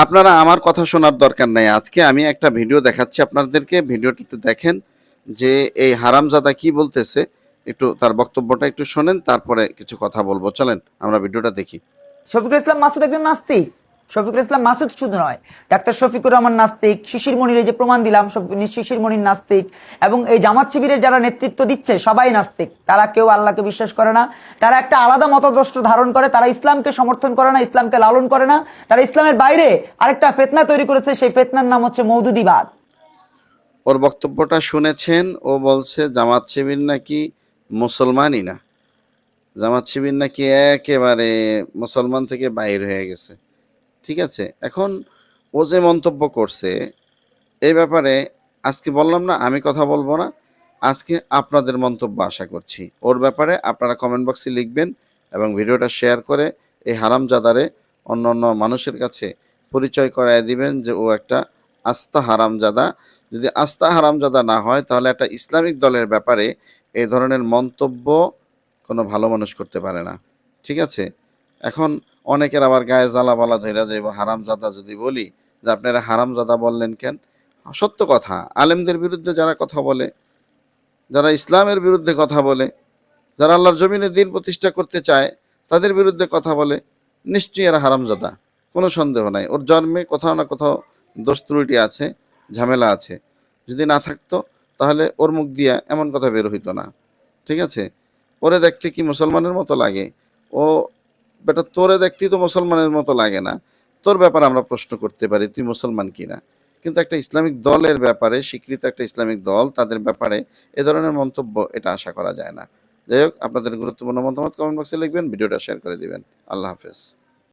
আপনারা আমার কথা শোনার দরকার নাই। আজকে আমি একটা ভিডিও দেখাচ্ছি আপনাদেরকে। ভিডিওটা একটু দেখেন যে এই হারামজাদা কি বলতেছে। একটু তার বক্তব্যটা একটু শোনেন, তারপরে কিছু কথা বলবো। চলেন আমরা ভিডিওটা দেখি। শফিকুল ইসলাম মাসুদ একজন নাস্তিক। শফিকুল ইসলাম মাসুদ শুধু নয়, ডাক্তার শফিকুর রহমান নাস্তিক, শিশির মনির, এই যে প্রমাণ দিলাম শিশির মনির নাস্তিক, এবং এই জামাত শিবিরের যারা নেতৃত্ব দিচ্ছে সবাই নাস্তিক। তারা কেউ আল্লাহকে বিশ্বাস করে না, তারা একটা আলাদা মতাদর্শ ধারণ করে, তারা ইসলামকে সমর্থন করে না, ইসলামকে লালন করে না, তারা ইসলামের বাইরে আরেকটা ফেতনা তৈরি করেছে। সেই ফেতনার নাম হচ্ছে মওদুদিবাদ। ওর বক্তব্যটা শুনেছেন। ও বলছে জামাত শিবির নাকি মুসলমানই না, জামাত শিবির নাকি একেবারে মুসলমান থেকে বাইর হয়ে গেছে। ঠিক আছে, এখন ও যে মন্তব্য করছে এই ব্যাপারে আজকে বললাম না আমি কথা বলবো না, আজকে আপনাদের মন্তব্য আশা করছি। ওর ব্যাপারে আপনারা কমেন্ট বক্সে লিখবেন এবং ভিডিওটা শেয়ার করে এই হারামজাদারে অন্য অন্য মানুষের কাছে পরিচয় করায় দিবেন যে ও একটা আস্তা হারামজাদা। যদি আস্তা হারামজাদা না হয় তাহলে একটা ইসলামিক দলের ব্যাপারে এই ধরনের মন্তব্য কোনো ভালো মানুষ করতে পারে না। ঠিক আছে, এখন অনেকের আবার গায়ে জ্বালা বালা ধইরা যাইব হারামজাদা যদি বলি যে আপনারা হারামজাদা বললেন কেন। সত্য কথা, আলেমদের বিরুদ্ধে যারা কথা বলে, যারা ইসলামের বিরুদ্ধে কথা বলে, যারা আল্লাহর জমিনে দিন প্রতিষ্ঠা করতে চায় তাদের বিরুদ্ধে কথা বলে, নিশ্চয়ই এরা হারামজাদা, কোনো সন্দেহ নাই। ওর জন্মে কোথাও না কোথাও দোষ ত্রুটি আছে, ঝামেলা আছে। যদি না থাকতো তাহলে ওর মুখ দিয়া এমন কথা বের হইতো না। ঠিক আছে, ওরে দেখতে কি মুসলমানের মতো লাগে? ও বেটা তোরে দেখতেই তো মুসলমানের মতো লাগে না। তোর ব্যাপারে আমরা প্রশ্ন করতে পারি তুই মুসলমান কিনা, কিন্তু একটা ইসলামিক দলের ব্যাপারে, স্বীকৃত একটা ইসলামিক দল, তাদের ব্যাপারে এ ধরনের মন্তব্য এটা আশা করা যায় না। যাই হোক, আপনাদের গুরুত্বপূর্ণ মতামত কমেন্ট বক্সে লিখবেন, ভিডিওটা শেয়ার করে দিবেন। আল্লাহ হাফেজ।